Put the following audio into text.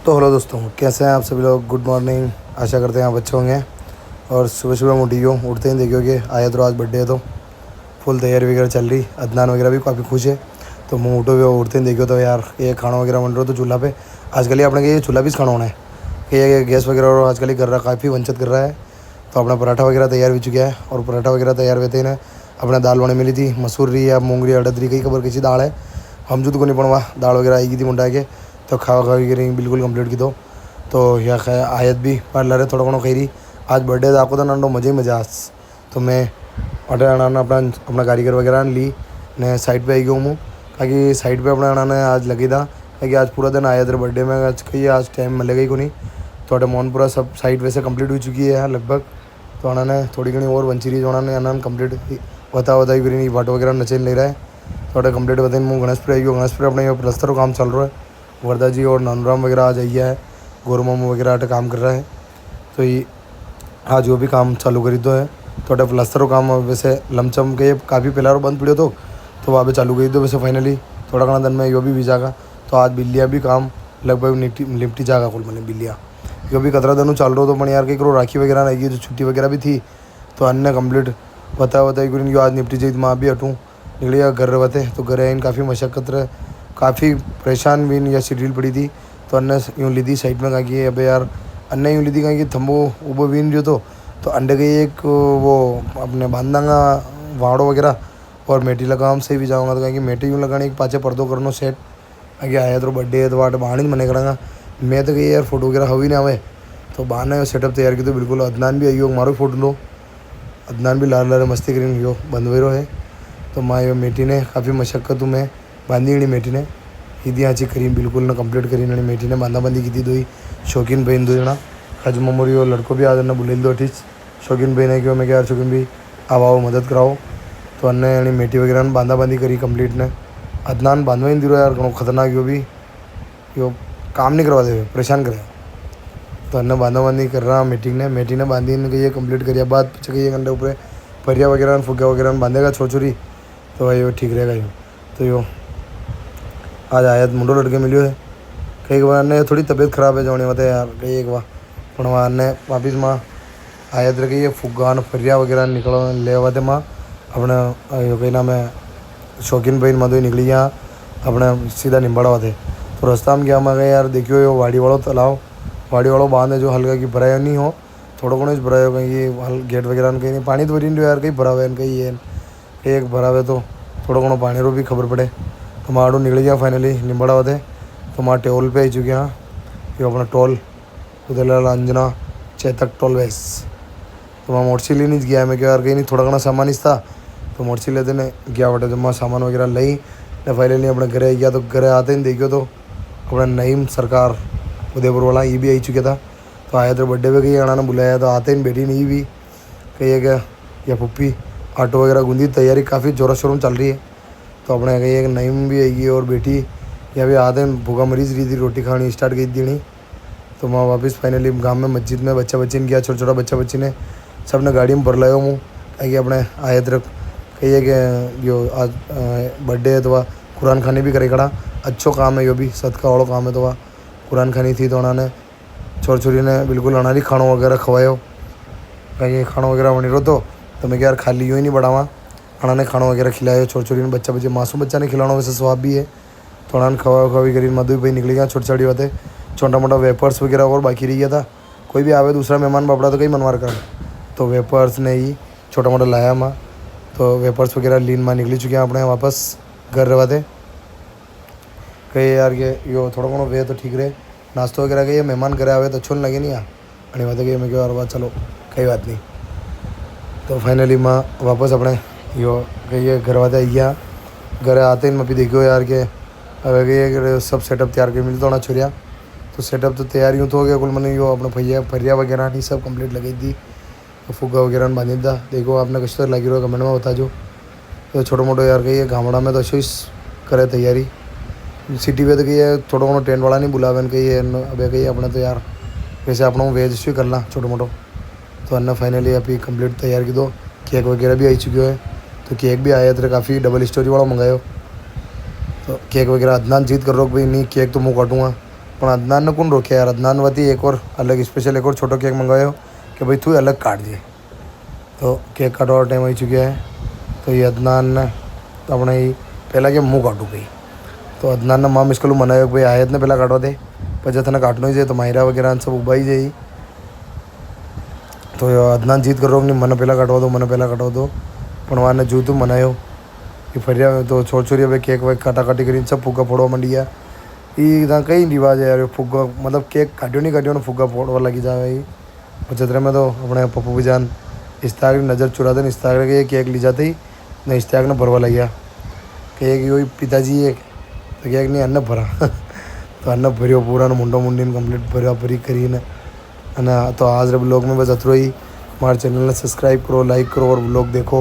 तो हेलो दोस्तों, कैसे हैं आप सभी लोग। Good morning. आशा करते हैं आप अच्छे होंगे। और सुबह सुबह उठियो उठते ही देखियो कि आया तो आज बर्थडे है, तो फुल तैयारी वगैरह चल रही। अदनान वगैरह भी काफ़ी खुश है। तो मुँह उठो हुए उठते ही देखियो तो यार ये खाना वगैरह बन रहा हो तो चूल्हा पे आजकल ही अपने के ये चूल्हा भी खाना होना है कि ये गैस वगैरह और आजकल ही कर रहा, काफ़ी वंचित कर रहा है। तो अपना पराठा वगैरह तैयार हो चुका है। और पराठा वगैरह तैयार होते ही ना अपने दाल बने मिली थी, मसूर रही या मूंगरी अड़दरी कई खबर किसी दाल है हम जो तो को नहीं पड़वा दाल वगैरह आई थी मुंडा के। तो खावा खावी करी बिल्कुल कंप्लीट की तो यह आयत भी पार्लर है थोड़ा घणो कही रही। आज बर्थडे था आपको तो नानो मज़े ही मजा। तो मैं अटे अना अपना कारीगर वगैरह ली ने साइड पे आई गया हूँ ताकि साइड पे अपना अना ने आज लगी था कि आज पूरा दिन आया तेरे बर्थडे में आज कही आज टाइम मिलेगा ही को नहीं। तो अटे मोन पूरा सब साइड वैसे कंप्लीट हो चुकी है लगभग। तो अना ने थोड़ी घनी और बंची रही जो उन्होंने अना कंप्लीट बताई करी वाट वगैरह नचेन ले रहा है। तो अटे कंप्लीट बताई मुँह गणेशपुर आई गयो। गणेशपुर अपने प्लस्तर काम चल रहा है। वर्धा जी और नानूराम वगैरह आ जाइए है, गोरमामू वगैरह अटे काम कर रहा है। तो ये आज वो भी काम चालू करी तो है। तो अटे प्लास्टर का काम वैसे लमचम के काफ़ी पिलर बंद पड़े तो वहाँ पे चालू करी दो वैसे फाइनली थोड़ा घना दिन में यो भी भिजागा। तो आज बिल्लियाँ भी काम लगभग लिपटी जाएगा कुल मैंने बिल्लियाँ यो भी 15 दिन चाल रहा। तो मैं यार कहीं करो राखी वगैरह नहीं गई तो छुट्टी वगैरह भी थी तो अन्य कंप्लीट बताई करी यो आज निपटी जाए। माँ भी हटूँ निकलिया घर बते तो घर इन काफ़ी मशक्क़त रहे, काफ़ी परेशान भी या सीढ़ी पड़ी थी। तो अन्य यूँ ली थी साइड में कहा कि अबे यार अन्य यूँ ली थी कहा कि थम्बो उबो बीन जो तो अंडे के एक वो अपने बांधांगा वाड़ो वगैरह और मेटी लगाम से भी जाऊँगा। तो कहीं मेटी यूँ लगाने एक पाचे पर्दो करनो सेट आगे आया तो बर्थडे है तो वाट बाहर ही मने करांगा। मैं तो कही यार फोटो वगैरह हो ही ना आवे तो बहाने सेटअप तैयार की तो बिल्कुल अदनान भी आई हो मारो फोटो लो। अदनान भी लार लारे मस्ती करी यो बंद वेरो है। तो माँ यो मेटी ने काफ़ी मशक्क़त में बांधी मेटी ने ईदी आची करी बिल्कुल ना कंप्लीट करी मेटी ने बांधा बांधी की थी। दो शौकीन बहन दो जना हज ममोरी और लड़को भी आज बुले दो ठीक शौकीन बहन है कि मैं क्या यार शौकीन भी आओ मदद कराओ। तो अन्य यानी मेटी वगैरह बांधा बांधी करी कंप्लीट ने। अदनान बांधवा ही दिरो यार घणो खतरनाक यो भी यो काम नहीं करवा दे परेशान करे। तो अन्य बांधा बांधी कर रहा मेटी ने बांधी ने कही कंप्लीट करिया बाद पीछे कही घंटे ऊपर फरिया वगैरह फुग्गा वगैरह बांधेगा छोरी तो भाई वो ठीक रहेगा यो। तो यो आज आयत मुंडो लड़के मिलियो है कई बार ने थोड़ी तबीयत खराब है जोने मत यार कई एक बार पण वहाँ ने वापिस माँ आयत रही है फुग्गा फरिया वगैरह निकलो ले आते माँ अपने यो कहीं नाम है शौकीन बहन मधु निकली यहाँ अपने सीधा निम्बाड़ा वाते। तो रास्ता में गया मैं गए यार देखियो यो वाड़ी वालों तालाब वाड़ी वालों बांध है जो हल्का की भराया नहीं हो थोड़ा घणो भरा हो कहीं ये गेट वगैरह कहीं नहीं पानी तो भरी नहीं यार कहीं भरा हुआ है कहीं ये कहीं एक भरा हुआ तो थोड़ा घणो पानी रो भी खबर पड़े। तो मारो निकल गया फाइनली निम्बाड़ा वाते। तो माँ टोल पे आई चुके यहाँ ये अपना टोल उदयलाल अंजना चेतक टोल वेस। तो वहाँ मोटरसाइकिल नहीं गया मैं क्या यार कहीं नहीं थोड़ा घना सामान इस था तो मोटरसाइकिल लेते ने गया बटे तो मैं सामान वगैरह लई ने फाइनली अपने घरे गया। तो घरे आते ही देखियो तो अपना नईम सरकार उदयपुर वाला ये भी आई चुका था। तो आया तो बर्थडे पे कहीं आना ने बुलाया तो आते ही बेटी नहीं भी कही क्या या पुप्पी ऑटो वगैरह गूंदी तैयारी काफ़ी जोरों शोरों चल रही है। तो अपने कही एक नईम भी आएगी और बेटी या भी आते भूखा मरीज रही थी रोटी खानी स्टार्ट की देनी। तो मैं वापस फाइनली गांव में मस्जिद में बच्चा बच्ची ने किया छोटा छोटा बच्चा बच्ची ने सब ने गाड़ी में भर लाया हूँ कि अपने आए तरफ कही है कि यो आज बर्थडे है तो वह कुरान खानी भी करे खड़ा अच्छो काम है यो भी सदका वालों काम है। तो वह कुरान खानी थी तो उन्होंने छोर छोरी ने बिल्कुल अनारी खानों वगैरह खवायो कहीं खाना वगैरह बनी रहो। तो मैं क्या यार खाली यूँ ही नहीं बढ़ावा उन्होंने खाना वगैरह खिलाया छोटी छोटी ने बच्चा बच्चे मासूम बच्चा ने खिलाना वैसे स्वाब भी है। तो उन्होंने खवा खवाई करी मधु भाई निकल गया छोटी छोटी बातें छोटा मोटा वेपर्स वगैरह और बाकी रह गया था कोई भी आवे दूसरा मेहमान बापड़ा तो कहीं मनवार कर। तो वेपर्स ने ही छोटा मोटा लाया माँ तो वेपर्स वगैरह लीन माँ निकली चुके हैं अपने वापस घर रवाते कही यार ये यो थोड़ा घणो वे तो ठीक रहे नाश्तो वगैरह कही मेहमान घर आवे तो अच्छो नहीं लगे नहीं यार बात कही मैं क्यों बात चलो कई बात नहीं। तो फाइनली माँ वापस अपने यो कही घर वाते आई गया घर आते ही मैं भी देखियो यार के अब कही सब सेटअप तैयार कर मिलता होना छोरिया। तो सेटअप तो तैयार यूँ तो हो गया कुल मैंने यो अपना फरिया वगैरह नहीं सब कंप्लीट लगी थी। तो फुग्गा वगैरह बांधी था देखो आपने कश तो लगी रहो कमेंट में बता जो। तो छोटो मोटो यार कही गामड़ा में तो अच्छो करे तैयारी सिटी पे तो कही है थोड़ा मोटो टेंट वाला नहीं बुलावे कही है अब कही अपने तो यार वैसे अपना वेज भी करना छोटो मोटो। तो अन्ना फाइनली अभी कंप्लीट तैयार की दो केक वगैरह भी आई चुकी है। तो केक भी आया तेरे काफ़ी डबल स्टोरी वाला मंगायो। तो केक वगैरह अदनान जीत कर रो भाई नहीं केक तो मुँह काटूँगा પણ અદનાનને કોણ રોકે યાર. અદનાન વતી એક ઓર અલગ સ્પેશિયલ એક ઓર છોટો કેક મંગાવ્યો કે ભાઈ તું અલગ કાઢજે. તો કેક કાઢવાનો ટાઈમ આવી ચૂક્યા है. તો એ અદનાનને આપણે પહેલાં કે હું કાઢું કંઈ. તો અદનાનને માં મિસ્કલું મનાવ્યો કે ભાઈ આયતને પહેલાં કાઢવા દે, પછી તને કાઢનો છે. તો માયરા વગેરે સબ ઉભાઈ જાય. તો અદનાન જીત કરો કે મને પહેલાં કાઢવા દો, મને પહેલાં કાઢવા દો. પણ વાને જોતું મનાયો એ ફર્યા. તો છોરી હવે કેક વેક કાટાકાટી કરીને સબ ફુગ્ગા ફોડવા માંડી ગયા. એ ત્યાં કઈ રિવાજ યાર ફુગ્ગા, મતલબ કેક કાઢ્યો નહીં કાઢ્યો ને ફુગ્ગા ફોડવા લાગી જાય. પછી મેં તો આપણે પપ્પુ બીજાન ઇસ્તાકની નજર ચુરાતે ને ઇસ્તાક કે કેક લી જાતી ને ઇસ્તાકને ભરવા લાગ્યા. કેક એવું પિતાજીએ તો કેક નહીં અન્ન ભરા. તો અન્ન ભર્યો પૂરાનો મુંડો મુંડીને કમ્પ્લીટ ભરી કરીને. અને તો आज બ્લોગ में बस अतरो ही. हमारे चैनल ने सब्सक्राइब करो, लाइक करो और ब्लॉग देखो.